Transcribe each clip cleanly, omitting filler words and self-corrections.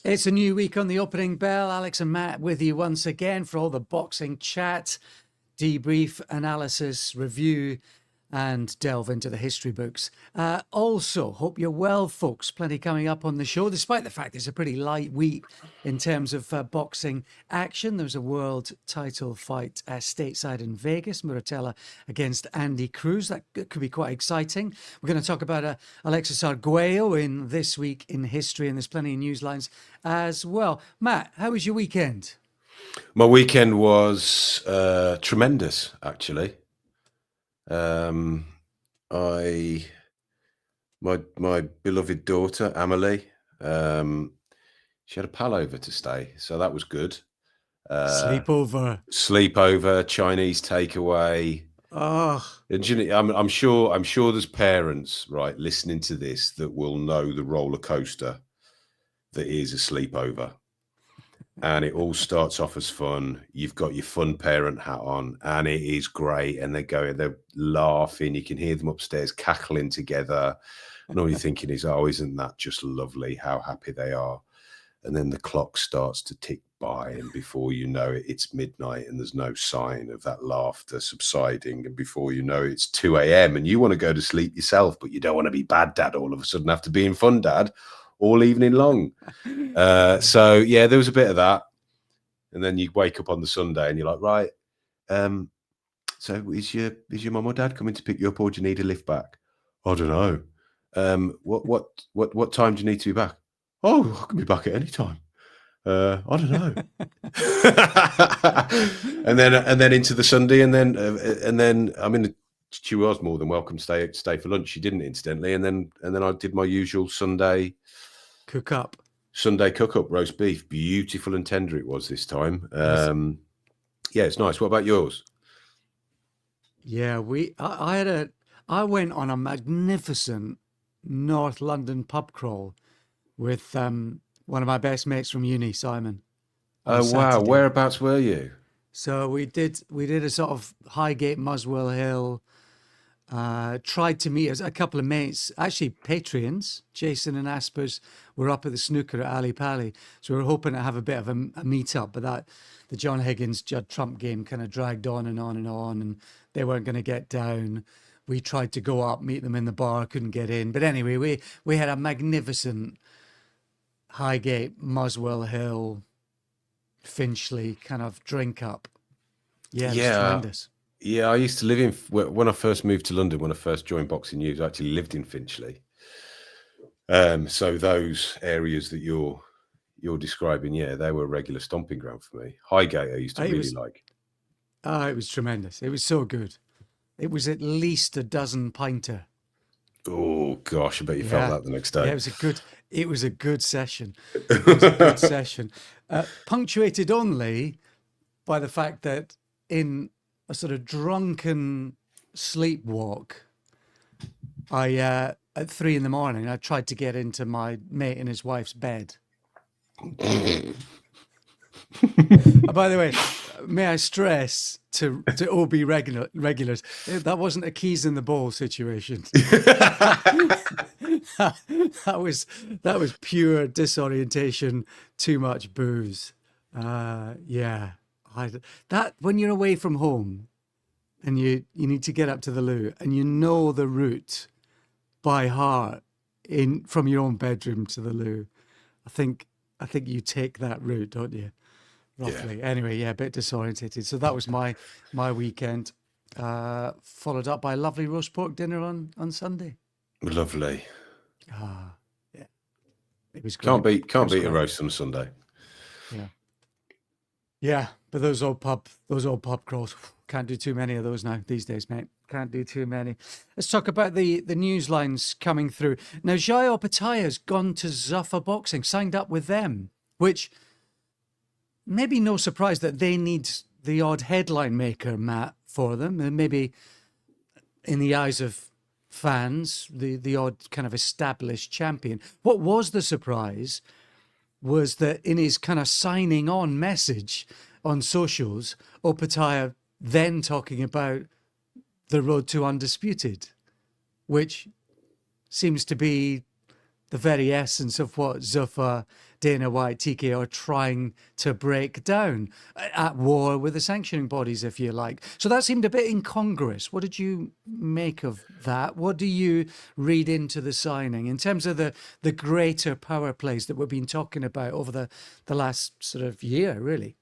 It's a new week on the opening bell. Alex and Matt with you once again for all the boxing chat, debrief, analysis, review, and delve into the history books. Also, hope you're well, folks. Plenty coming up on the show, despite the fact it's a pretty light week in terms of boxing action. There's a world title fight stateside in Vegas, Muratella against Andy Cruz. That could be quite exciting. We're going to talk about Alexis Arguello in This Week in History, and there's plenty of news lines as well. Matt, how was your weekend? My weekend was tremendous, actually. My beloved daughter Amelie, she had a pal over to stay, so that was good. Sleepover, Chinese takeaway. Oh, And I'm sure there's parents right listening to this that will know the roller coaster that is a sleepover. And it all starts off as fun. You've got your fun parent hat on, and it is great. And they're laughing. You can hear them upstairs cackling together. And all you're thinking is, oh, isn't that just lovely? How happy they are. And then the clock starts to tick by, and before you know it, it's midnight, and there's no sign of that laughter subsiding. And before you know it, it's 2 a.m. and you want to go to sleep yourself, but you don't want to be bad dad all of a sudden after being fun dad all evening long. So yeah, there was a bit of that. And then you wake up on the Sunday and you're like, right, so is your mum or dad coming to pick you up, or do you need a lift back? I don't know. What time do you need to be back? Oh, I can be back at any time. I don't know. and then into the Sunday, and then I mean, she was more than welcome to stay for lunch. She didn't, incidentally. And then I did my usual Sunday cook up, roast beef. Beautiful and tender it was this time. Yeah, it's nice. What about yours? Yeah, I went on a magnificent North London pub crawl with one of my best mates from uni, Simon. Oh wow, whereabouts were you? So we did a sort of Highgate, Muswell Hill. Tried to meet us, a couple of mates, actually Patreons, Jason and Aspers, were up at the snooker at Ali Pali. So we were hoping to have a bit of a meet up, but the John Higgins Judd Trump game kind of dragged on and on and on, and they weren't going to get down. We tried to go up, meet them in the bar, couldn't get in. But anyway, we had a magnificent Highgate, Muswell Hill, Finchley kind of drink up. Yeah, it was tremendous. Yeah, I used to live when I first moved to London, when I first joined Boxing News, I actually lived in Finchley. So those areas that you're describing, yeah, they were a regular stomping ground for me. Highgate I used to really like. Oh, it was tremendous. It was so good. It was at least a dozen pinter. Oh gosh, I bet you felt that the next day. Yeah, it was a good session. It was a good session. Punctuated only by the fact that in a sort of drunken sleepwalk, at 3 a.m, I tried to get into my mate and his wife's bed. By the way, may I stress to OB regulars, that wasn't a keys in the ball situation. that was pure disorientation, too much booze. Yeah. That when you're away from home and you need to get up to the loo and you know the route by heart from your own bedroom to the loo, I think you take that route, don't you? Roughly. Yeah. Anyway, yeah, a bit disorientated. So that was my weekend, followed up by a lovely roast pork dinner on Sunday. Lovely. Yeah, it was great. Can't beat a roast on a Sunday. Yeah, but those old pub crawls, can't do too many of those now these days, mate. Can't do too many. Let's talk about the news lines coming through. Now, Jai Opetaia has gone to Zuffa Boxing, signed up with them, which maybe no surprise that they need the odd headline maker, Matt, for them. And maybe in the eyes of fans, the odd kind of established champion. What was the surprise was that in his kind of signing on message on socials, Opetaia then talking about the road to undisputed, which seems to be the very essence of what Zuffa, Dana White, TKO are trying to break down, at war with the sanctioning bodies, if you like. So that seemed a bit incongruous. What did you make of that? What do you read into the signing in terms of the greater power plays that we've been talking about over the last sort of year, really?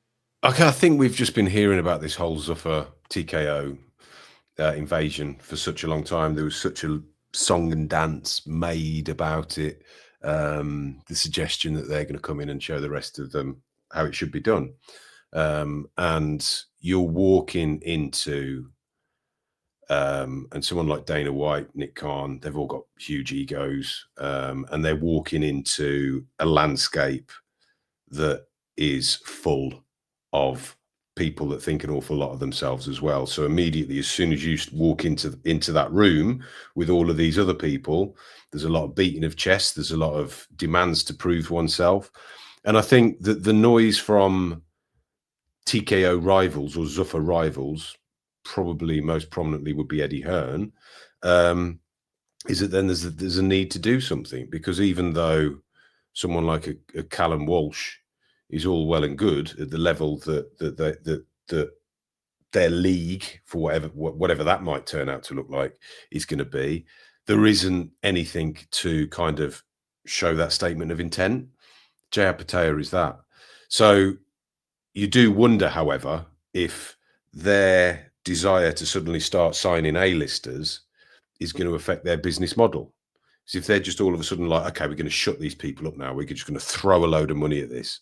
Okay, I think we've just been hearing about this whole Zuffa TKO invasion for such a long time. There was such a song and dance made about it. The suggestion that they're going to come in and show the rest of them how it should be done. And you're walking into, and someone like Dana White, Nick Khan, they've all got huge egos, and they're walking into a landscape that is full of people that think an awful lot of themselves as well. So immediately, as soon as you walk into that room with all of these other people, there's a lot of beating of chests. There's a lot of demands to prove oneself. And I think that the noise from TKO rivals or Zuffa rivals, probably most prominently would be Eddie Hearn, is that then there's a need to do something, because even though someone like a Callum Walsh is all well and good at the level that their league, for whatever that might turn out to look like, is going to be, there isn't anything to kind of show that statement of intent. Jai Opetaia is that. So you do wonder, however, if their desire to suddenly start signing A-listers is going to affect their business model. Because if they're just all of a sudden like, okay, we're going to shut these people up now, we're just going to throw a load of money at this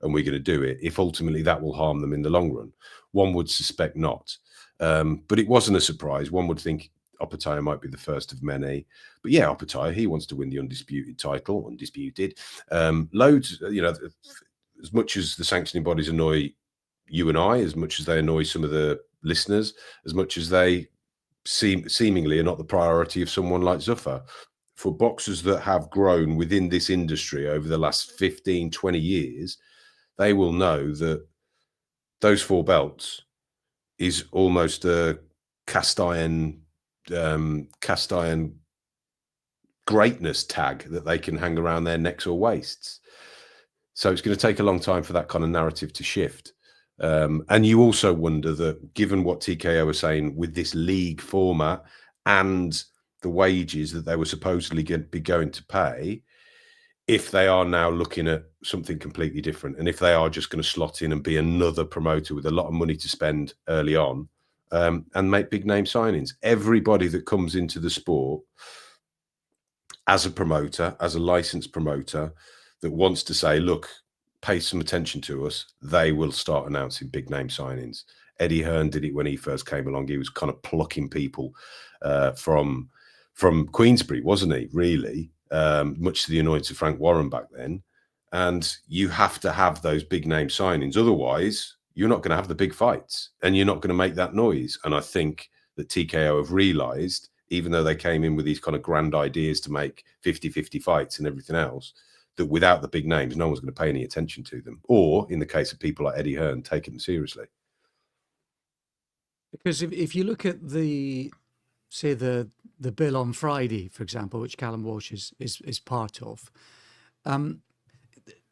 and we're going to do it, if ultimately that will harm them in the long run. One would suspect not. But it wasn't a surprise. One would think Opetaia might be the first of many. But yeah, Opetaia, he wants to win the undisputed title, undisputed. Loads, as much as the sanctioning bodies annoy you and I, as much as they annoy some of the listeners, as much as they seemingly are not the priority of someone like Zuffa. For boxers that have grown within this industry over the last 15, 20 years, they will know that those 4 belts is almost a cast iron greatness tag that they can hang around their necks or waists. So it's going to take a long time for that kind of narrative to shift. And you also wonder that, given what TKO are saying with this league format and the wages that they were supposedly going to be going to pay, if they are now looking at something completely different, and if they are just going to slot in and be another promoter with a lot of money to spend early on, and make big name signings. Everybody that comes into the sport as a promoter, as a licensed promoter, that wants to say, look, pay some attention to us, they will start announcing big name signings. Eddie Hearn did it when he first came along. He was kind of plucking people from Queensbury, wasn't he, really? Much to the annoyance of Frank Warren back then. And you have to have those big name signings. Otherwise, you're not going to have the big fights and you're not going to make that noise. And I think that TKO have realized, even though they came in with these kind of grand ideas to make 50-50 fights and everything else, that without the big names, no one's going to pay any attention to them. Or, in the case of people like Eddie Hearn, taking them seriously. Because if you look at the bill on Friday, for example, which Callum Walsh is part of,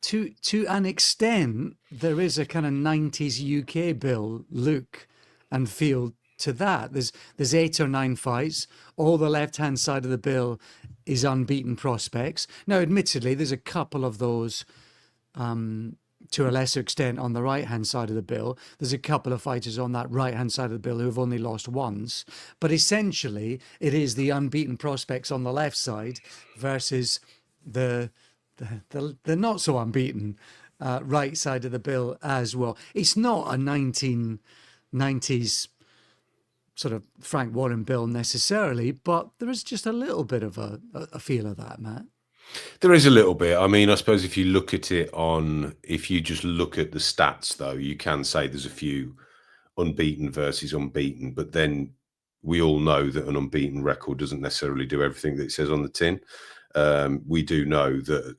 to an extent, there is a kind of 90s UK bill look and feel to that. There's 8 or 9 fights. All the left-hand side of the bill is unbeaten prospects. Now, admittedly, there's a couple of those to a lesser extent on the right-hand side of the bill. There's a couple of fighters on that right-hand side of the bill who've only lost once. But essentially, it is the unbeaten prospects on the left side versus the not so unbeaten right side of the bill as well. It's not a 1990s sort of Frank Warren bill necessarily, but there is just a little bit of a feel of that, Matt. There is a little bit. I mean, I suppose if you look at it if you just look at the stats, though, you can say there's a few unbeaten versus unbeaten, but then we all know that an unbeaten record doesn't necessarily do everything that it says on the tin. We do know that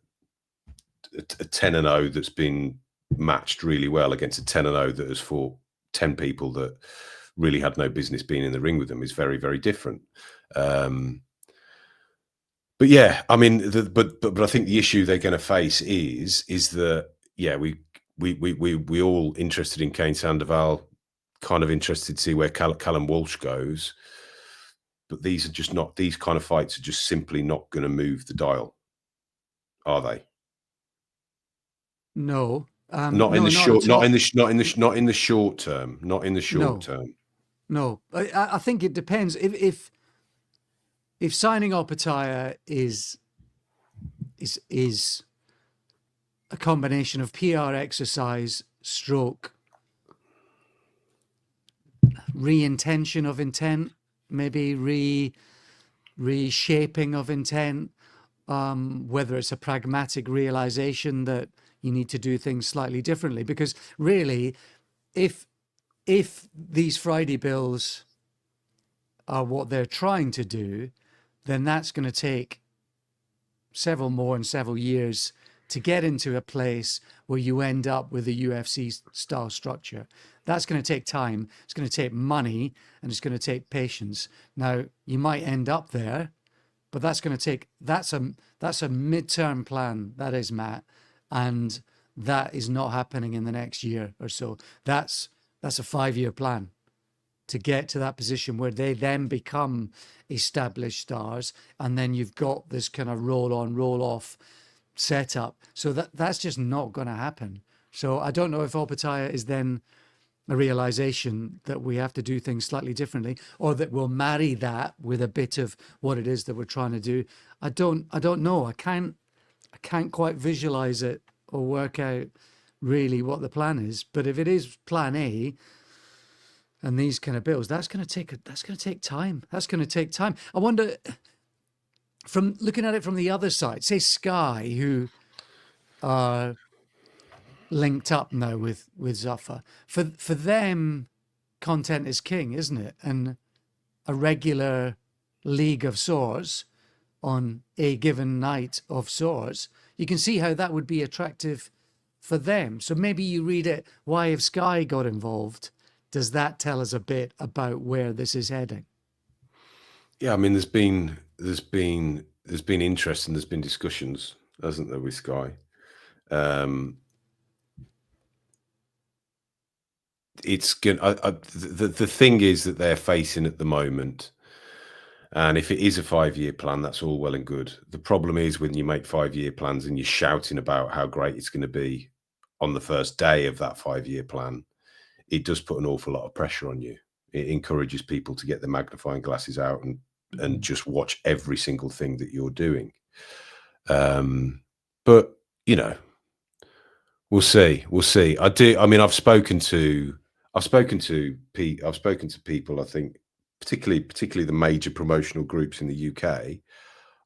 a 10-0 that's been matched really well against a 10-0 that has fought 10 people that really had no business being in the ring with them is very, very different. But yeah, I mean, but I think the issue they're going to face is that we all interested in Kane Sandoval, kind of interested to see where Callum Walsh goes. But these kind of fights are just simply not going to move the dial, are they? No. Not in No, the not short, at all. not in the short term, not in the short No, term. no. I think it depends. If signing Opetaia is a combination of PR exercise, stroke, re-intention of intent, maybe reshaping of intent, whether it's a pragmatic realization that you need to do things slightly differently. Because really, if these Friday bills are what they're trying to do, then that's going to take several more and several years to get into a place where you end up with a UFC style structure. That's going to take time. It's going to take money, and it's going to take patience. Now, you might end up there, but that's going to take, that's a midterm plan. That is, Matt. And that is not happening in the next year or so. That's a 5-year plan to get to that position where they then become established stars, and then you've got this kind of roll on, roll off setup. So that's just not going to happen. So I don't know if Opetaia is then a realization that we have to do things slightly differently, or that we'll marry that with a bit of what it is that we're trying to do. I don't know. I can't quite visualize it or work out really what the plan is. But if it is plan A, and these kind of bills, that's going to take time. That's going to take time. I wonder, from looking at it from the other side, say Sky, who are linked up now with Zuffa, for them, content is king, isn't it? And a regular league of swords on a given night of swords, you can see how that would be attractive for them. So maybe you read it, why have Sky got involved? Does that tell us a bit about where this is heading? Yeah, I mean, there's been interest and there's been discussions, hasn't there, with Sky? It's good. The thing is that they're facing at the moment, and if it is a 5-year plan, that's all well and good. The problem is when you make 5-year plans and you're shouting about how great it's going to be on the first day of that 5-year plan, it does put an awful lot of pressure on you. It encourages people to get the magnifying glasses out and just watch every single thing that you're doing. But we'll see. We'll see. I mean, I've spoken to people. I think particularly the major promotional groups in the UK.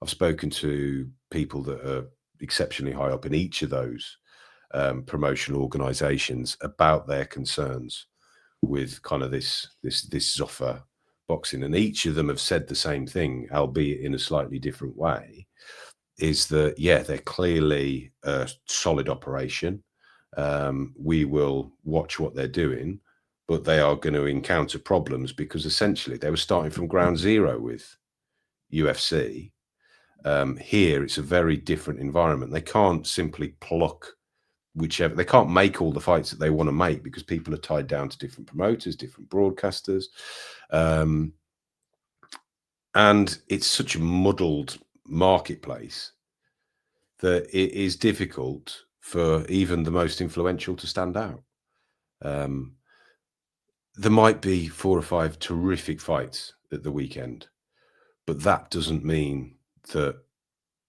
I've spoken to people that are exceptionally high up in each of those promotional organisations about their concerns with kind of this Zuffa Boxing, and each of them have said the same thing, albeit in a slightly different way. Is that they're clearly a solid operation. We will watch what they're doing, but they are going to encounter problems because essentially they were starting from ground zero with UFC. Here, it's a very different environment. They can't simply pluck whichever. They can't make all the fights that they want to make because people are tied down to different promoters, different broadcasters. And it's such a muddled marketplace that it is difficult for even the most influential to stand out. There might be 4 or 5 terrific fights at the weekend, but that doesn't mean that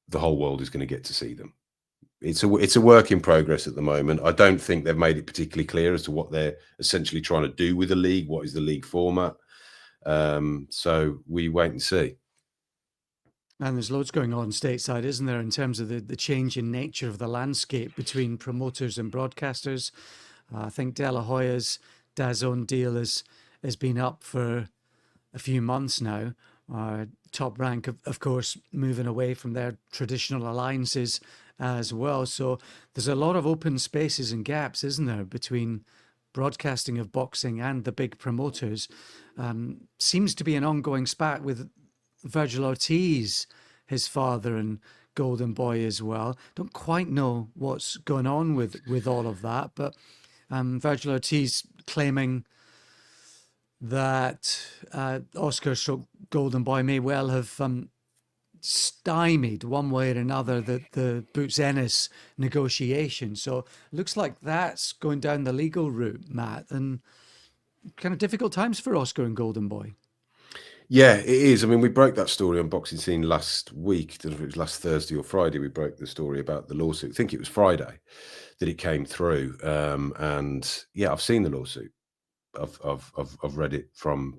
the whole world is going to get to see them. It's a work in progress at the moment. I don't think they've made it particularly clear as to what they're essentially trying to do with the league. What is the league format? So we wait and see. And there's loads going on stateside, isn't there, in terms of the change in nature of the landscape between promoters and broadcasters. I think De La Hoya's DAZN deal has been up for a few months now. Top Rank, of course, moving away from their traditional alliances as well. So there's a lot of open spaces and gaps, isn't there, between broadcasting of boxing and the big promoters. Seems to be an ongoing spat with Vergil Ortiz his father and Golden Boy as well. Don't quite know what's going on with all of that, but Vergil Ortiz claiming that Oscar stroke Golden Boy may well have stymied one way or another the Boots Ennis negotiation. So looks like that's going down the legal route, Matt, and kind of difficult times for Oscar and Golden Boy. Yeah, it is. I mean, we broke that story on Boxing Scene last week. I don't know if it was last Thursday or Friday. We broke the story about the lawsuit. I think it was Friday that it came through. And yeah, I've seen the lawsuit. I've read it from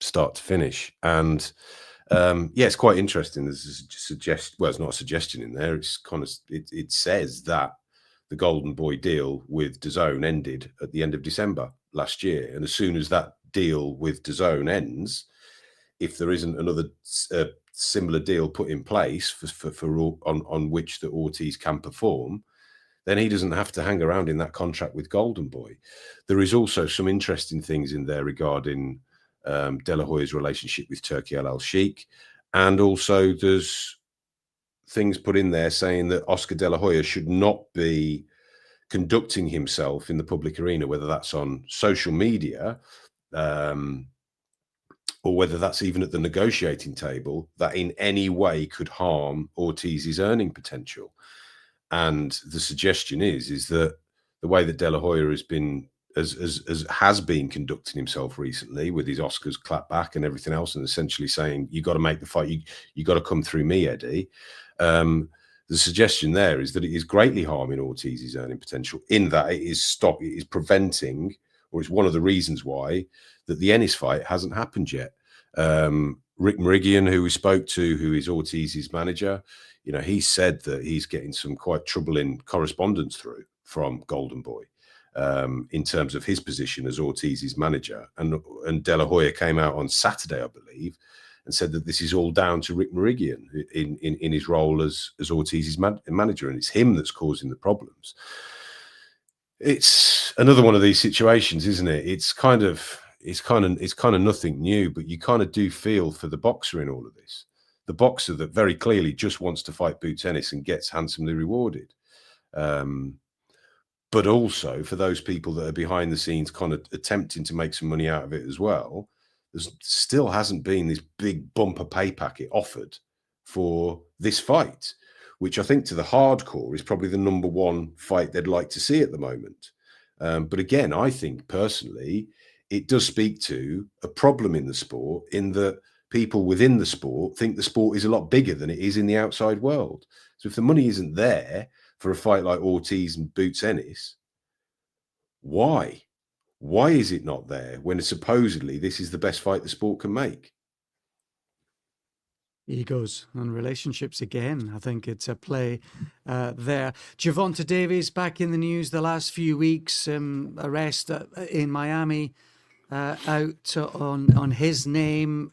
start to finish, and yeah, it's quite interesting. There's a suggestion. Well, it's not a suggestion in there. It's kind of it says that the Golden Boy deal with DAZN ended at the end of December last year, and as soon as that deal with DAZN ends, if there isn't another similar deal put in place on which the Ortiz can perform, then he doesn't have to hang around in that contract with Golden Boy. There is also some interesting things in there regarding De La Hoya's relationship with Turki Al Sheikh, and also there's things put in there saying that Oscar De La Hoya should not be conducting himself in the public arena, whether that's on social media or whether that's even at the negotiating table, that in any way could harm Ortiz's earning potential. And the suggestion is that the way that De La Hoya has been conducting himself recently with his Oscars clapback and everything else, and essentially saying, you got to make the fight, you got to come through me, Eddie. The suggestion there is that it is greatly harming Ortiz's earning potential, in that it is preventing, or it's one of the reasons why that the Ennis fight hasn't happened yet. Rick Merigian, who we spoke to, who is Ortiz's manager, you know, he said that he's getting some quite troubling correspondence through from Golden Boy in terms of his position as Ortiz's manager. And De La Hoya came out on Saturday, I believe, and said that this is all down to Rick Merigian in his role as Ortiz's manager, and it's him that's causing the problems. It's another one of these situations, isn't it? It's kind of nothing new, but you kind of do feel for the boxer in all of this. The boxer that very clearly just wants to fight Boots Ennis and gets handsomely rewarded. But also for those people that are behind the scenes kind of attempting to make some money out of it as well, there still hasn't been this big bumper pay packet offered for this fight, which I think to the hardcore is probably the number one fight they'd like to see at the moment. But again, I think personally, it does speak to a problem in the sport, in that people within the sport think the sport is a lot bigger than it is in the outside world. So if the money isn't there for a fight like Ortiz and Boots Ennis, why? Why is it not there when supposedly this is the best fight the sport can make? Egos and relationships again. I think it's a play there. Gervonta Davies back in the news the last few weeks. Arrest in Miami. Out on his name,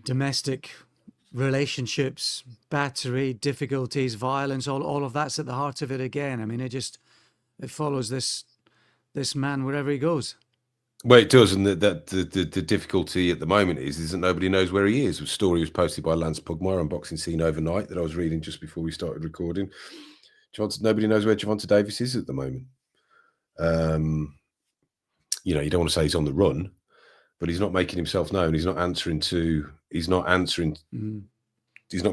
domestic relationships, battery, difficulties, violence, all of that's at the heart of it again. I mean, it follows this man wherever he goes. Well, it does, and the difficulty at the moment is that nobody knows where he is. A story was posted by Lance Pugmire on Boxing Scene overnight that I was reading just before we started recording. Nobody knows where Gervonta Davies is at the moment. You know, you don't want to say he's on the run, but he's not making himself known. He's not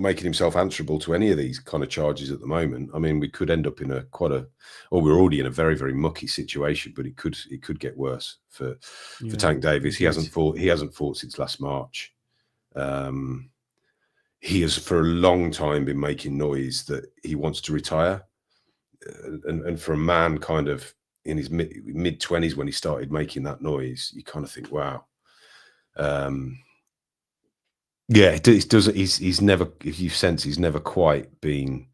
making himself answerable to any of these kind of charges at the moment. I mean, we could end up in we're already in a very, very mucky situation, but it could get worse for Tank Davis. He hasn't fought since last March. He has for a long time been making noise that he wants to retire. And for a man kind of in his mid-20s when he started making that noise, you kind of think, wow. Yeah, it does. He's never, if you sense, he's never quite been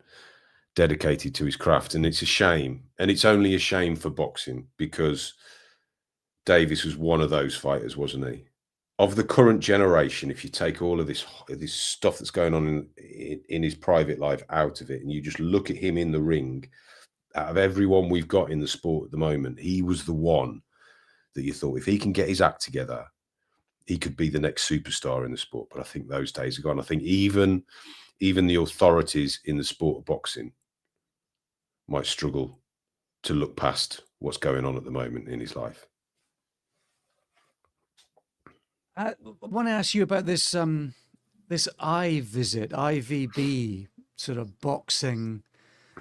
dedicated to his craft, and it's a shame. And it's only a shame for boxing, because Davis was one of those fighters, wasn't he? Of the current generation, if you take all of this stuff that's going on in his private life out of it, and you just look at him in the ring, out of everyone we've got in the sport at the moment, he was the one that you thought, if he can get his act together, he could be the next superstar in the sport. But I think those days are gone. I think even the authorities in the sport of boxing might struggle to look past what's going on at the moment in his life. I want to ask you about this this IVB sort of boxing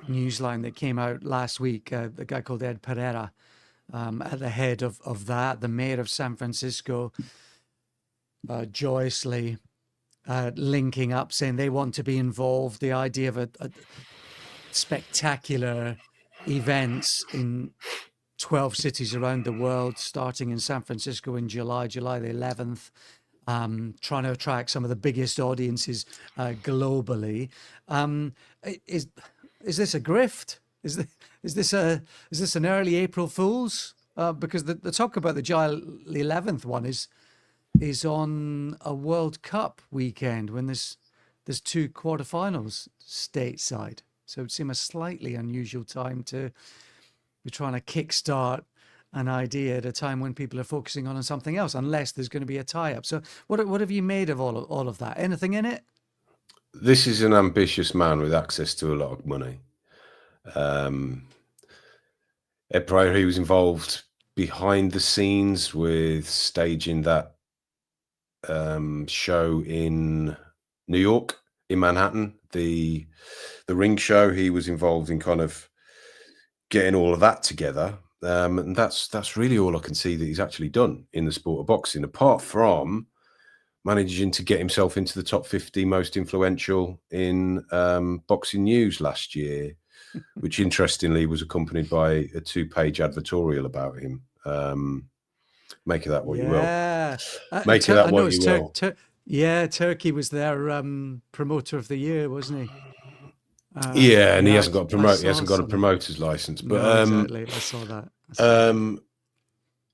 newsline that came out last week. The guy called Ed Pereira at the head of that, the mayor of San Francisco, joyously linking up, saying they want to be involved. The idea of a spectacular events in 12 cities around the world, starting in San Francisco in July the 11th, trying to attract some of the biggest audiences globally. Is this a grift? Is this an early April Fool's? Because the talk about the July 11th one is on a World Cup weekend when there's two quarterfinals stateside. So it would seem a slightly unusual time to be trying to kickstart an idea at a time when people are focusing on something else, unless there's going to be a tie-up. So what have you made of all of that? Anything in it? This is an ambitious man with access to a lot of money. Ed Pereira, he was involved behind the scenes with staging that show in New York, in Manhattan, the ring show. He was involved in kind of getting all of that together. And that's really all I can see that he's actually done in the sport of boxing, apart from managing to get himself into the top 50 most influential in Boxing News last year, which interestingly was accompanied by a 2-page advertorial about him. Make of that what you will. Make of that what you will. Turkey was their promoter of the year, wasn't he? Yeah, and he hasn't got a promoter's license. But no, exactly. I saw that.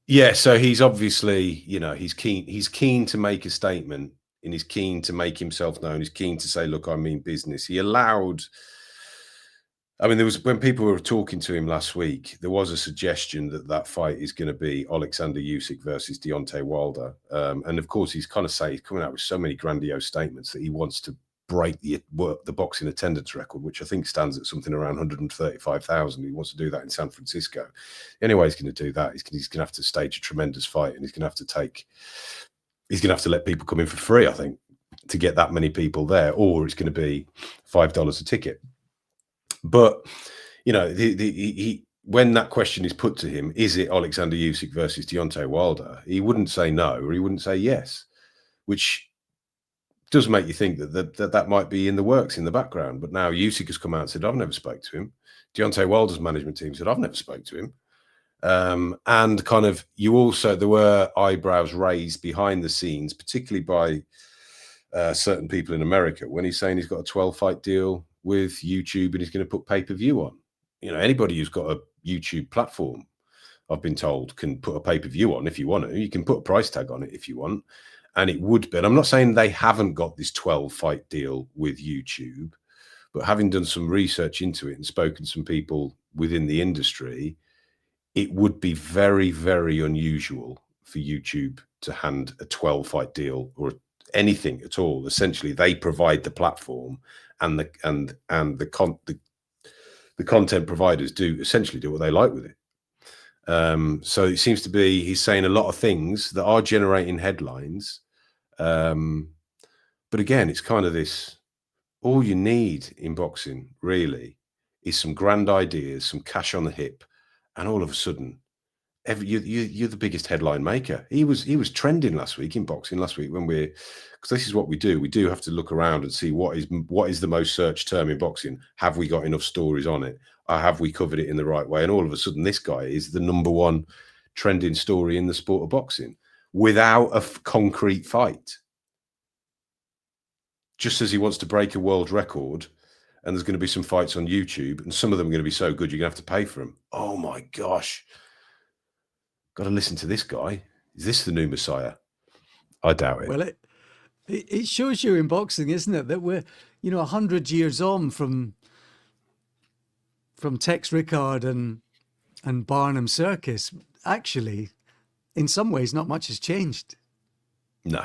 Yeah, so he's obviously, he's keen to make a statement, and he's keen to make himself known. He's keen to say, look, I mean business. There was, when people were talking to him last week, there was a suggestion that fight is going to be Alexander Usyk versus Deontay Wilder. And of course, he's coming out with so many grandiose statements that he wants to break the boxing attendance record, which I think stands at something around 135,000. He wants to do that in San Francisco. Anyway, he's going to do that. He's going to have to stage a tremendous fight, and he's going to have to let people come in for free, I think, to get that many people there, or it's going to be $5 a ticket. But when that question is put to him, is it Alexander Usyk versus Deontay Wilder? He wouldn't say no, or he wouldn't say yes, which does make you think that might be in the works in the background. But now Usyk has come out and said, I've never spoke to him. Deontay Wilder's management team said, I've never spoke to him. And kind of, there were eyebrows raised behind the scenes, particularly by certain people in America, when he's saying he's got a 12-fight deal with YouTube and he's going to put pay-per-view on. Anybody who's got a YouTube platform, I've been told, can put a pay-per-view on if you want to. You can put a price tag on it if you want. And it would be, and I'm not saying they haven't got this 12-fight deal with YouTube, but having done some research into it and spoken to some people within the industry, it would be very, very unusual for YouTube to hand a 12-fight deal or anything at all. Essentially, they provide the platform, and the content providers do essentially do what they like with it. So it seems to be he's saying a lot of things that are generating headlines. But again, it's kind of this, all you need in boxing really is some grand ideas, some cash on the hip, and all of a sudden you're the biggest headline maker. He was trending last week in boxing when because this is what we do have to look around and see what is the most searched term in boxing. Have we got enough stories on it, or have we covered it in the right way? And all of a sudden this guy is the #1 trending story in the sport of boxing without a concrete fight, just as he wants to break a world record. And there's going to be some fights on YouTube, and some of them are going to be so good you're going to have to pay for them. Oh my gosh, got to listen to this guy. Is this the new Messiah? I doubt it. Well, it shows you in boxing, isn't it, that we're 100 years on from Tex Rickard and Barnum Circus. Actually, in some ways, not much has changed. No.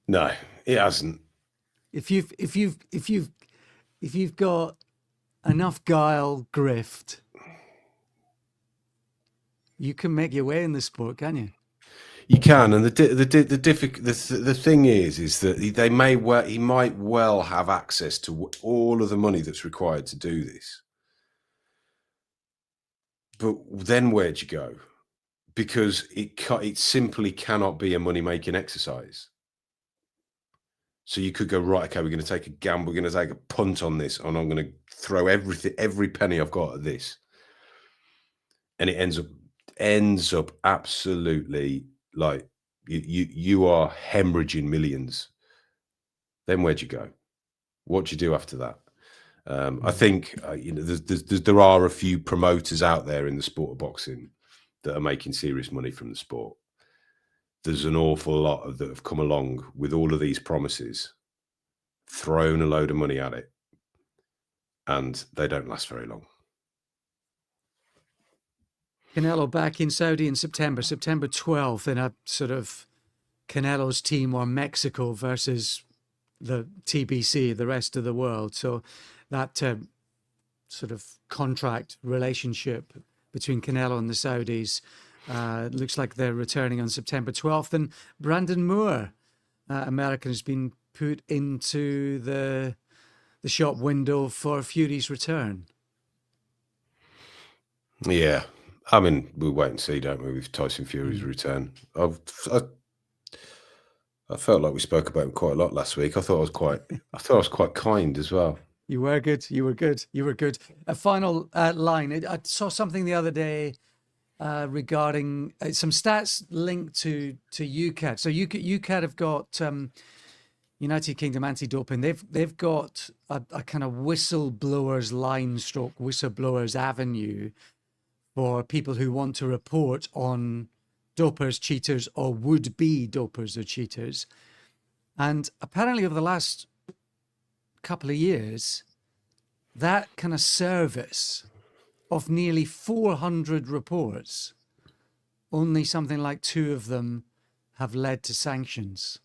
No, it hasn't. If you've got enough guile, grift, you can make your way in the sport, can you? You can, and the thing is that he might well have access to all of the money that's required to do this. But then where'd you go? Because it simply cannot be a money-making exercise. So you could go, right, okay, we're going to take a gamble, we're going to take a punt on this, and I'm going to throw every penny I've got at this. And it ends up absolutely like you are hemorrhaging millions. Then where'd you go? What do you do after that? I think there are a few promoters out there in the sport of boxing that are making serious money from the sport. There's an awful lot that have come along with all of these promises, thrown a load of money at it, and they don't last very long. Canelo back in Saudi in September 12th, in a sort of Canelo's team or Mexico versus the TBC, the rest of the world. So that sort of contract relationship between Canelo and the Saudis looks like they're returning on September 12th. And Brandon Moore, American, has been put into the shop window for Fury's return. Yeah. I mean, we'll wait and see, don't we, with Tyson Fury's return. I felt like we spoke about him quite a lot last week. I thought I was quite kind as well. You were good. You were good. You were good. A final line. I saw something the other day regarding some stats linked to UCAD. So UCAD have got United Kingdom anti-doping. They've got a kind of whistleblowers line stroke whistleblowers avenue for people who want to report on dopers, cheaters, or would-be dopers or cheaters. And apparently over the last couple of years, that kind of service of nearly 400 reports, only something like 2 of them have led to sanctions.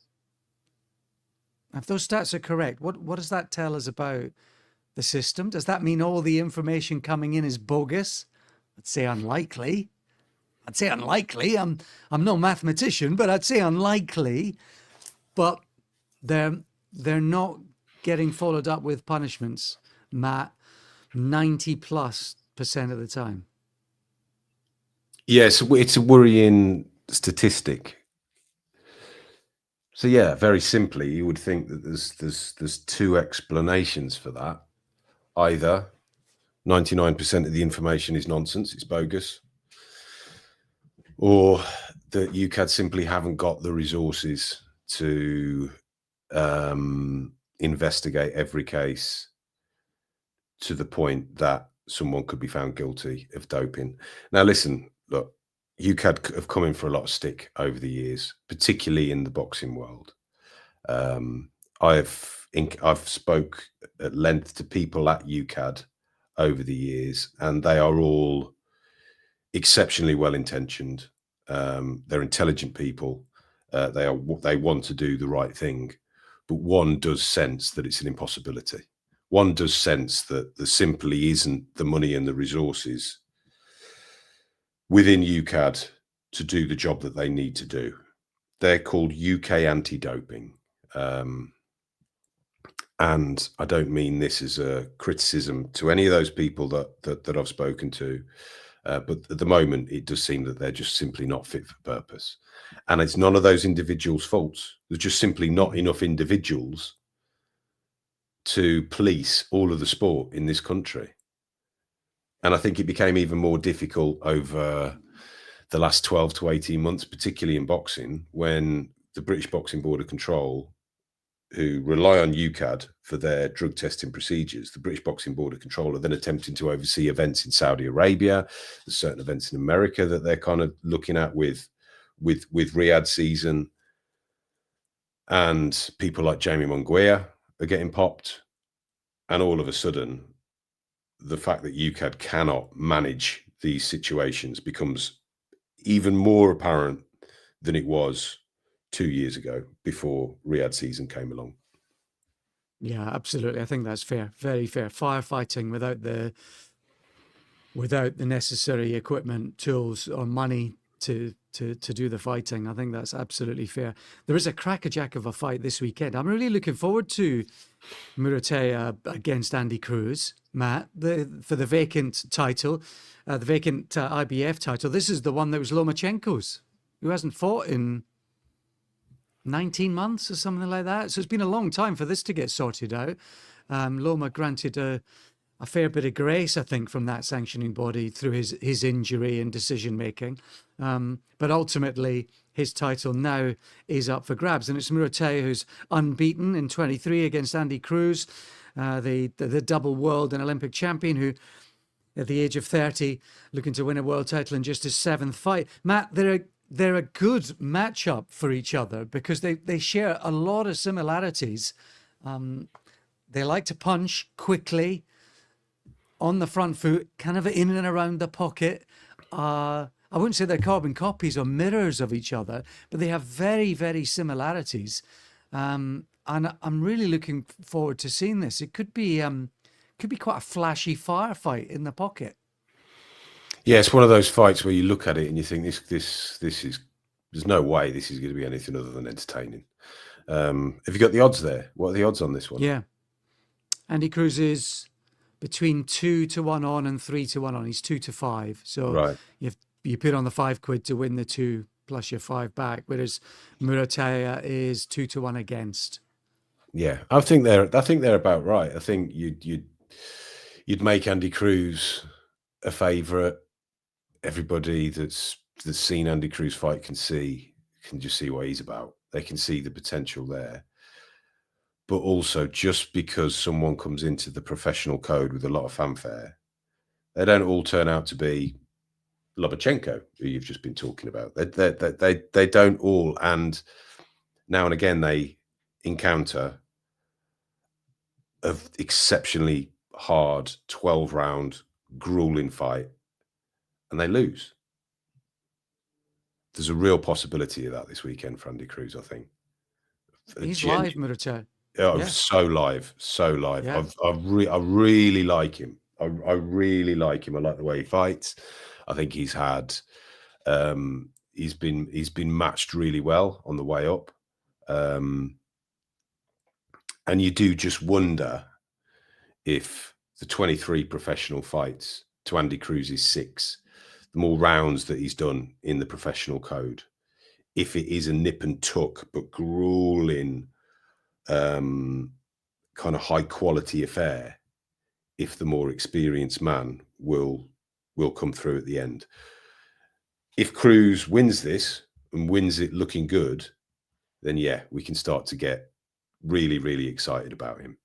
If those stats are correct, what does that tell us about the system? Does that mean all the information coming in is bogus? I'd say unlikely. I'm no mathematician, but I'd say unlikely. But they're not getting followed up with punishments, Matt, 90+% of the time. Yes, it's a worrying statistic. So yeah, very simply, you would think that there's 2 explanations for that. Either 99% of the information is nonsense, it's bogus, or that UCAD simply haven't got the resources to investigate every case to the point that someone could be found guilty of doping. Now, listen, look, UCAD have come in for a lot of stick over the years, particularly in the boxing world. I've spoke at length to people at UCAD over the years, and they are all exceptionally well-intentioned. They're intelligent people. They want to do the right thing, but one does sense that it's an impossibility. One does sense that there simply isn't the money and the resources within UCAD to do the job that they need to do. They're called UK Anti-Doping. And I don't mean this as a criticism to any of those people that I've spoken to, but at the moment, it does seem that they're just simply not fit for purpose. And it's none of those individuals' faults. There's just simply not enough individuals to police all of the sport in this country. And I think it became even more difficult over the last 12 to 18 months, particularly in boxing, when the British Boxing Board of Control, who rely on UCAD for their drug testing procedures, the British Boxing Board of Control are then attempting to oversee events in Saudi Arabia. There's certain events in America that they're kind of looking at with Riyadh season. And people like Jamie Munguia are getting popped. And all of a sudden, the fact that UCAD cannot manage these situations becomes even more apparent than it was 2 years ago before Riyadh season came along. Yeah, absolutely. I think that's fair. Very fair. Firefighting without the necessary equipment, tools, or money to do the fighting. I think that's absolutely fair. There is a crackerjack of a fight this weekend. I'm really looking forward to Muratalla against Andy Cruz, Matt, for the vacant title, the vacant IBF title. This is the one that was Lomachenko's, who hasn't fought in 19 months or something like that. So it's been a long time for this to get sorted out. Loma granted a fair bit of grace, I think, from that sanctioning body through his injury and decision making. But ultimately, his title now is up for grabs. And it's Muratella who's unbeaten in 23 against Andy Cruz, the double world and Olympic champion who, at the age of 30, looking to win a world title in just his 7th fight. Matt, they're a good matchup for each other because they share a lot of similarities. They like to punch quickly, on the front foot, kind of in and around the pocket. I wouldn't say they're carbon copies or mirrors of each other, but they have very, very similarities. And I'm really looking forward to seeing this. It could be quite a flashy firefight in the pocket. Yeah, it's one of those fights where you look at it and you think this is, there's no way this is going to be anything other than entertaining. Have you got the odds there? What are the odds on this one? Yeah, Andy Cruz is between 2-1 on and 3-1 on. He's 2-5. So right. you put on the £5 to win the 2 plus your 5 back, whereas Muratalla is 2-1 against. Yeah, I think they're about right. I think you'd make Andy Cruz a favourite. Everybody that's seen Andy Cruz fight can just see what he's about. They can see the potential there. But also, just because someone comes into the professional code with a lot of fanfare, they don't all turn out to be Lomachenko, who you've just been talking about. They don't all, and now and again they encounter an exceptionally hard 12-round grueling fight, and they lose. There's a real possibility of that this weekend for Andy Cruz, I think. He's live, Muratalla. Yeah. So live. Yeah. I really like him. I really like him. I like the way he fights. I think he's had he's been matched really well on the way up. And you do just wonder if the 23 professional fights to Andy Cruz's 6, the more rounds that he's done in the professional code, if it is a nip and tuck but grueling kind of high quality affair, if the more experienced man will come through at the end. If Cruz wins this and wins it looking good, then yeah, we can start to get really, really excited about him.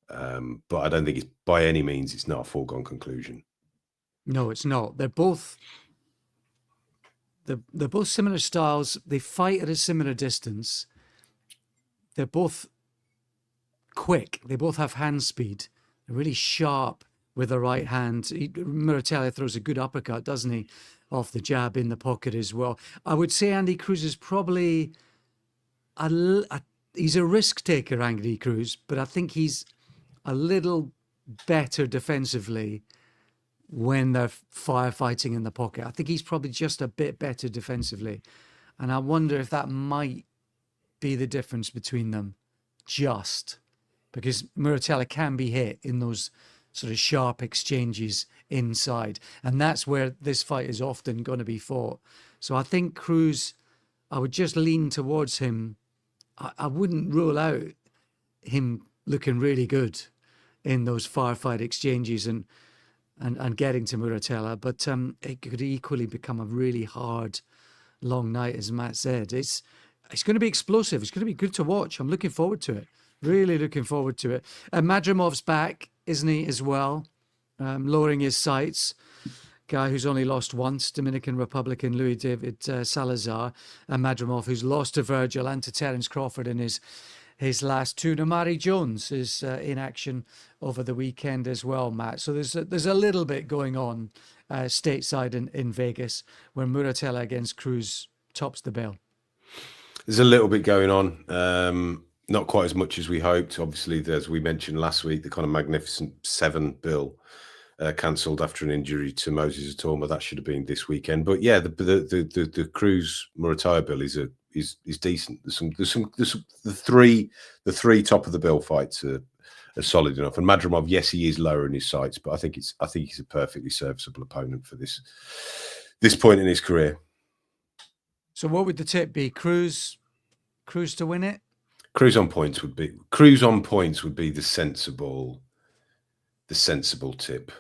But I don't think it's by any means it's not a foregone conclusion. No, it's not. They're both similar styles. They fight at a similar distance. They're both quick. They both have hand speed. They're really sharp with the right hand. Muratalla throws a good uppercut, doesn't he, off the jab in the pocket as well. I would say Andy Cruz is probably he's a risk taker, Andy Cruz, but I think he's a little better defensively when they're firefighting in the pocket. I think he's probably just a bit better defensively. And I wonder if that might be the difference between them, just because Muratalla can be hit in those sort of sharp exchanges inside. And that's where this fight is often going to be fought. So I think Cruz, I would just lean towards him. I wouldn't rule out him looking really good in those firefight exchanges and getting to Muratalla, but it could equally become a really hard, long night, as Matt said. It's going to be explosive. It's going to be good to watch. I'm looking forward to it. Really looking forward to it. Madramov's back, isn't he, as well? Lowering his sights. Guy who's only lost once, Dominican Republican Louis David Salazar. And Madrimov, who's lost to Vergil and to Terence Crawford in his last 2. Namari Jones is in action over the weekend as well, Matt. So there's a little bit going on stateside in Vegas, where Muratella against Cruz tops the bill. There's a little bit going on. Not quite as much as we hoped. Obviously, as we mentioned last week, the kind of Magnificent Seven bill cancelled after an injury to Moses Atoma. That should have been this weekend. But yeah, the Cruz Muratalla bill is decent. The three top of the bill fights are solid enough. And Madrimov, yes, he is lower in his sights, but I think he's a perfectly serviceable opponent for this point in his career. So what would the tip be? Cruz to win it? Cruz on points would be the sensible tip.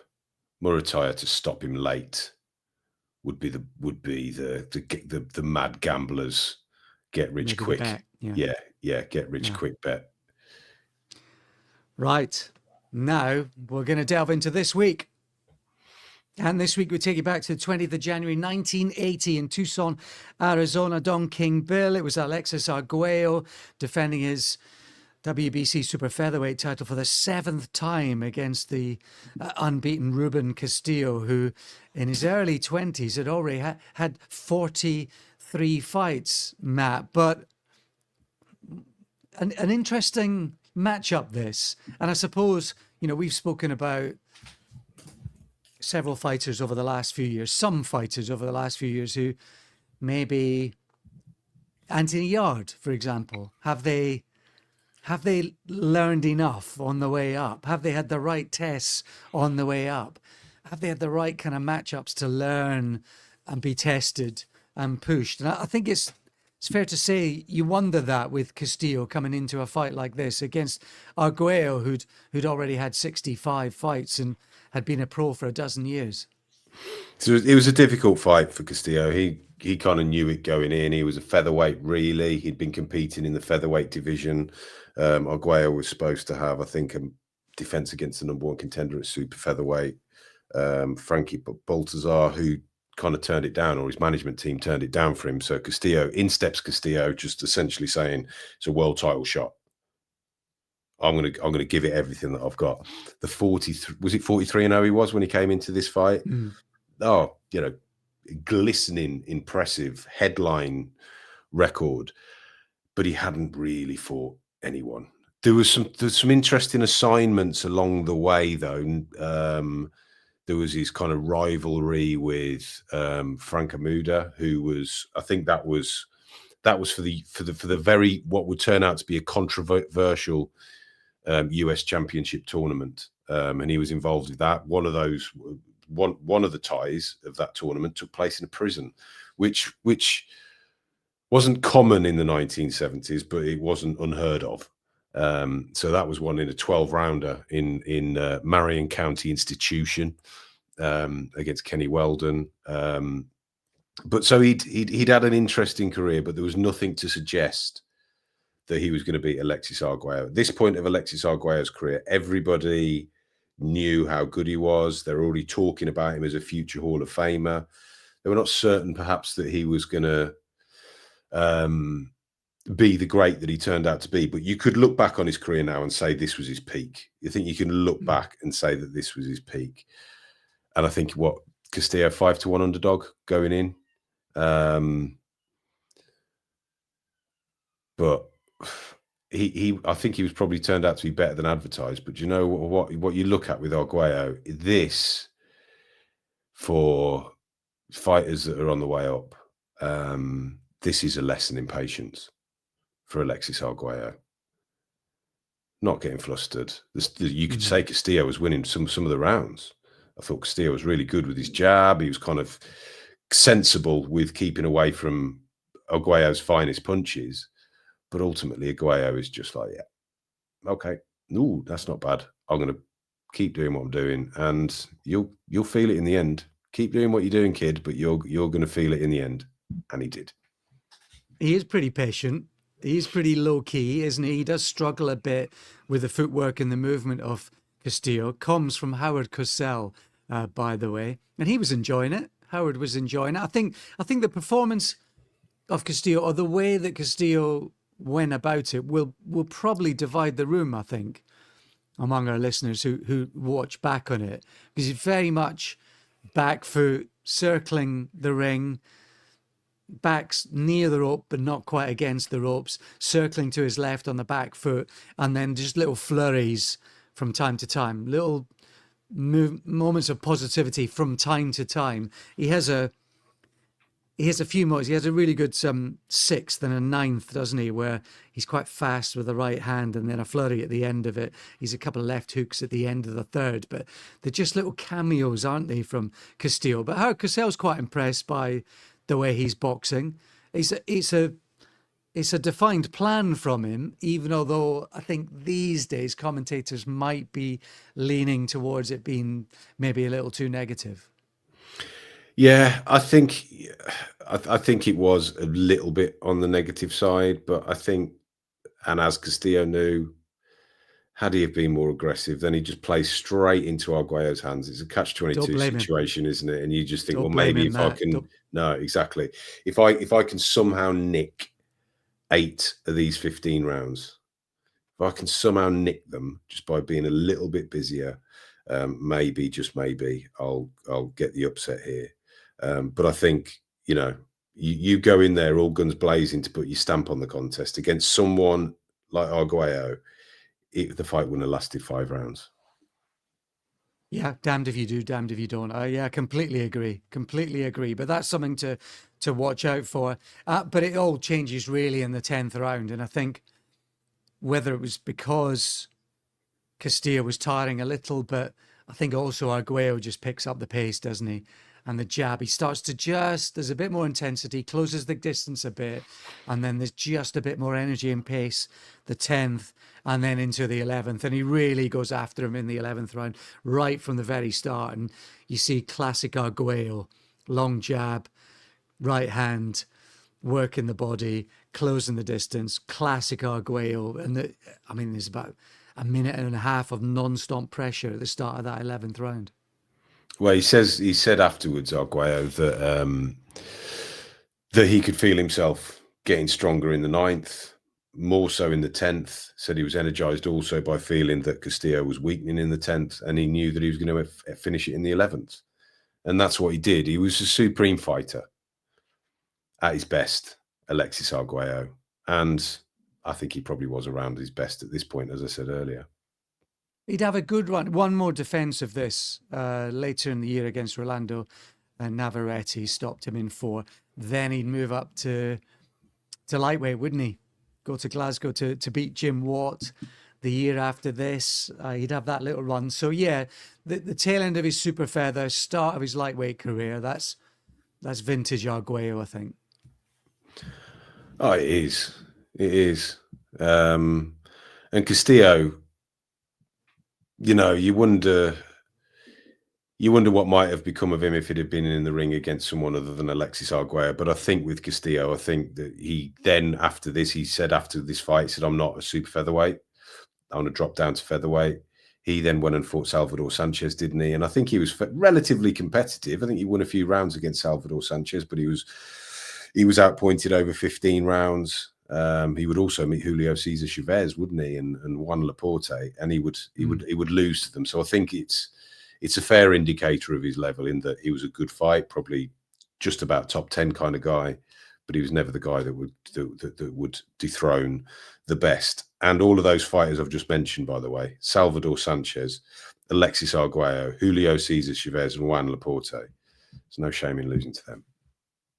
Muratalla to stop him late would be the mad gamblers get rich Maybe quick. Get rich quick bet. Right. Now we're going to delve into this week. And this week we take you back to the 20th of January 1980 in Tucson, Arizona. Don King Bill. It was Alexis Arguello defending his WBC super featherweight title for the 7th time against the unbeaten Ruben Castillo, who in his early 20s had already had 43 fights, Matt. But an interesting matchup this. And I suppose, we've spoken about several fighters over the last few years, some fighters over the last few years who maybe Anthony Yard, for example, have they learned enough on the way up? Have they had the right tests on the way up? Have they had the right kind of matchups to learn and be tested and pushed? And I think it's fair to say you wonder that with Castillo coming into a fight like this against Arguello, who'd already had 65 fights and had been a pro for a dozen years. So it was a difficult fight for Castillo. He kind of knew it going in. He was a featherweight, really. He'd been competing in the featherweight division. Arguello was supposed to have, I think, a defense against the number one contender at super featherweight, Frankie Baltazar, who kind of turned it down, or his management team turned it down for him. So in steps Castillo, just essentially saying it's a world title shot. I'm gonna give it everything that I've got. The 43-0 he was when he came into this fight. Oh, glistening, impressive headline record, but he hadn't really fought anyone. There's some interesting assignments along the way, though. There was his kind of rivalry with Frank Amuda, who was, I think that was for the very, what would turn out to be a controversial US championship tournament, and he was involved with that. One of the ties of that tournament took place in a prison, which wasn't common in the 1970s, but it wasn't unheard of. So that was one in a 12-rounder in Marion County Institution against Kenny Weldon. But so he'd had an interesting career, but there was nothing to suggest that he was going to beat Alexis Arguello. At this point of Alexis Arguello's career, everybody knew how good he was. They're already talking about him as a future Hall of Famer. They were not certain, perhaps, that he was going to be the great that he turned out to be. But you could look back on his career now and say this was his peak. You think you can look back and say that this was his peak. And I think Castillo 5-1 underdog going in. But I think he was probably turned out to be better than advertised. But you know what you look at with Arguello, this for fighters that are on the way up, this is a lesson in patience for Alexis Arguello. Not getting flustered. You could say Castillo was winning some of the rounds. I thought Castillo was really good with his jab. He was kind of sensible with keeping away from Arguello's finest punches. But ultimately, Arguello is just like, yeah, okay, no, that's not bad. I'm going to keep doing what I'm doing, and you'll feel it in the end. Keep doing what you're doing, kid, but you're going to feel it in the end. And he did. He is pretty patient. He's pretty low key, isn't he? He does struggle a bit with the footwork and the movement of Castillo. Comes from Howard Cosell, by the way, and he was enjoying it. Howard was enjoying it. I think the performance of Castillo, or the way that Castillo went about it, will probably divide the room, I think, among our listeners who watch back on it, because he's very much back foot, circling the ring, back's near the rope, but not quite against the ropes, circling to his left on the back foot, and then just little flurries from time to time, little moments of positivity from time to time. He has a few more. He has a really good sixth and a ninth, doesn't he? Where he's quite fast with the right hand and then a flurry at the end of it. He's a couple of left hooks at the end of the third. But they're just little cameos, aren't they, from Castillo? But Howard Cosell's quite impressed by the way he's boxing. It's a defined plan from him, even although I think these days commentators might be leaning towards it being maybe a little too negative. Yeah, I think it was a little bit on the negative side, but I think, and as Castillo knew, had he have been more aggressive, then he just plays straight into Arguello's hands. It's a Don't catch-22 blame him. situation, isn't it? And you just think, Don't well, blame maybe him, if I Matt. can, no, exactly. If I can somehow nick 8 of these 15 rounds, if I can somehow nick them just by being a little bit busier, maybe, just maybe, I'll get the upset here. But I think, you go in there all guns blazing to put your stamp on the contest against someone like Arguello, the fight wouldn't have lasted 5 rounds. Yeah, damned if you do, damned if you don't. Yeah, completely agree. Completely agree. But that's something to watch out for. But it all changes really in the 10th round. And I think whether it was because Castillo was tiring a little, but I think also Arguello just picks up the pace, doesn't he? And the jab, he starts to there's a bit more intensity, closes the distance a bit, and then there's just a bit more energy and pace, the 10th, and then into the 11th. And he really goes after him in the 11th round, right from the very start. And you see classic Arguello, long jab, right hand, working the body, closing the distance, classic Arguello. And there's about a minute and a half of non-stop pressure at the start of that 11th round. Well, he said afterwards, Arguello, that he could feel himself getting stronger in the 9th, more so in the 10th. Said he was energized also by feeling that Castillo was weakening in the 10th, and he knew that he was going to finish it in the 11th. And that's what he did. He was a supreme fighter at his best, Alexis Arguello. And I think he probably was around his best at this point, as I said earlier. He'd have a good run. One more defense of this later in the year against Rolando and Navarrete stopped him in 4. Then he'd move up to lightweight, wouldn't he? Go to Glasgow to beat Jim Watt. The year after this, he'd have that little run. So yeah, the tail end of his super feather, start of his lightweight career. That's vintage Arguello, I think. Oh, it is. It is. And Castillo, you wonder what might have become of him if it had been in the ring against someone other than Alexis Arguello. But I think with Castillo, I think that he then, after this fight, he said, I'm not a super featherweight. I want to drop down to featherweight. He then went and fought Salvador Sanchez, didn't he? And I think he was relatively competitive. I think he won a few rounds against Salvador Sanchez, but he was outpointed over 15 rounds. He would also meet Julio Cesar Chavez, wouldn't he? And Juan Laporte, and he would lose to them. So I think it's a fair indicator of his level in that he was a good fight, probably just about top 10 kind of guy, but he was never the guy that would dethrone the best. And all of those fighters I've just mentioned, by the way, Salvador Sanchez, Alexis Arguello, Julio Cesar Chavez, and Juan Laporte. There's no shame in losing to them.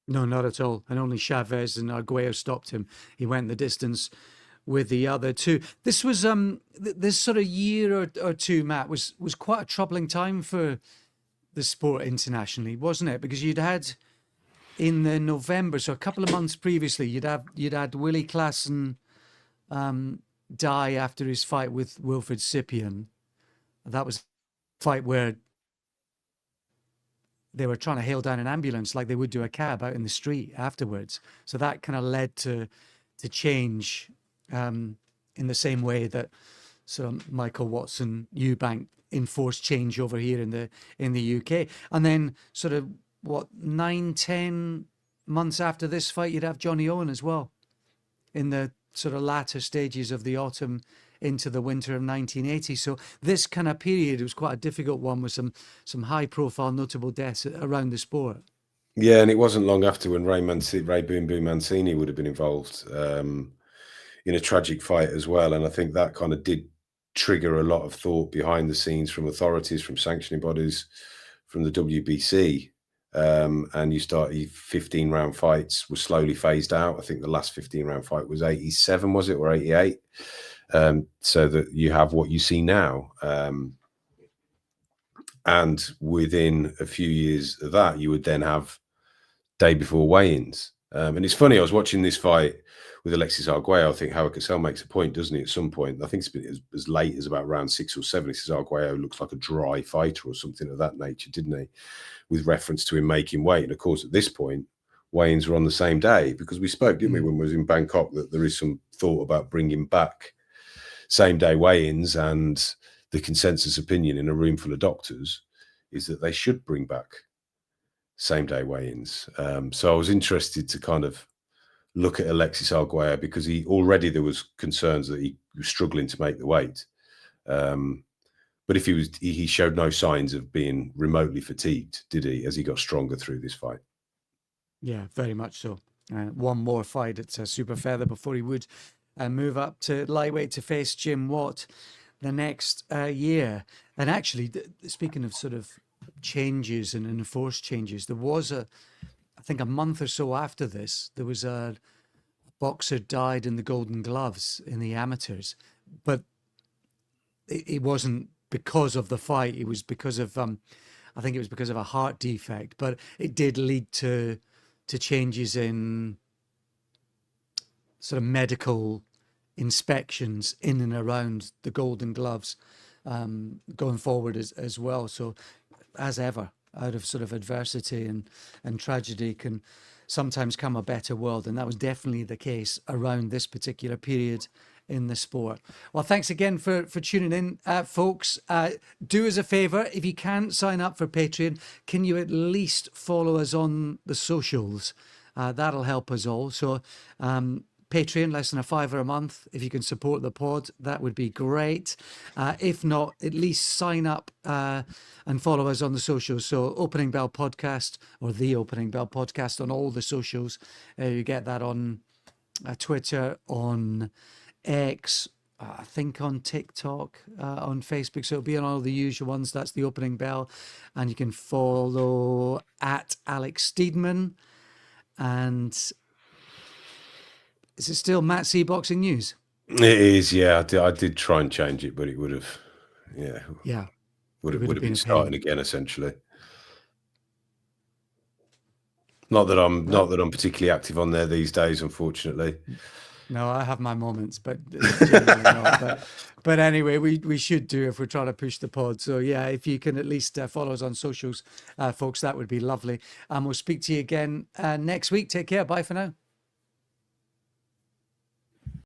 No, not at all. And only Chavez and Arguello stopped him. He went the distance with the other two. This was this sort of year or two, Matt, was quite a troubling time for the sport internationally, wasn't it? Because you'd had in the November, so a couple of months previously, you'd had Willie Klassen die after his fight with Wilfred Scipion. That was a fight where they were trying to hail down an ambulance like they would do a cab out in the street afterwards. So that kind of led to change in the same way that sort of Michael Watson Eubank enforced change over here in the UK. And then sort of 9-10 months after this fight, you'd have Johnny Owen as well in the sort of latter stages of the autumn into the winter of 1980. So this kind of period was quite a difficult one with some high profile notable deaths around the sport. Yeah, and it wasn't long after when Ray Boom Boom Mancini would have been involved in a tragic fight as well. And I think that kind of did trigger a lot of thought behind the scenes from authorities, from sanctioning bodies, from the WBC. And you start 15-round fights were slowly phased out. I think the last 15-round fight was 87, was it, or 88? So that you have what you see now. And within a few years of that, you would then have day before weigh-ins. And it's funny, I was watching this fight with Alexis Arguello. I think Hoya Cassell makes a point, doesn't he, at some point? I think it's been as late as about round 6 or 7. He says Arguello looks like a dry fighter or something of that nature, didn't he? With reference to him making weight. And of course, at this point, weigh-ins were on the same day, because we spoke, didn't we, when we was in Bangkok, that there is some thought about bringing back same-day weigh-ins, and the consensus opinion in a room full of doctors is that they should bring back same-day weigh-ins. So I was interested to kind of look at Alexis Arguello, because there was concerns that he was struggling to make the weight. But if he showed no signs of being remotely fatigued, did he, as he got stronger through this fight? Yeah, very much so. One more fight at super feather before he would move up to lightweight to face Jim Watt the next year. And actually, speaking of sort of changes and enforced changes, there was I think a month or so after this, there was a boxer died in the Golden Gloves in the amateurs, but it wasn't because of the fight. It was because of I think it was because of a heart defect, but it did lead to changes in sort of medical inspections in and around the Golden Gloves going forward as well. So as ever, out of sort of adversity and tragedy can sometimes come a better world. And that was definitely the case around this particular period in the sport. Well, thanks again for tuning in, folks. Do us a favor, if you can't sign up for Patreon, can you at least follow us on the socials? That'll help us all. So Patreon, less than $5 a month. If you can support the pod, that would be great. If not, at least sign up and follow us on the socials. So Opening Bell Podcast, or The Opening Bell Podcast, on all the socials. You get that on Twitter, on X, I think on TikTok, on Facebook. So it'll be on all the usual ones. That's The Opening Bell. And you can follow at Alex Steedman. And is it still Matt C Boxing News? It is, yeah. I did try and change it, but it would have, would have been starting again, essentially. Not that I'm particularly active on there these days, unfortunately. No, I have my moments, but generally not. But anyway, we should do if we're trying to push the pod. So yeah, if you can at least follow us on socials, folks, that would be lovely. And we'll speak to you again next week. Take care. Bye for now.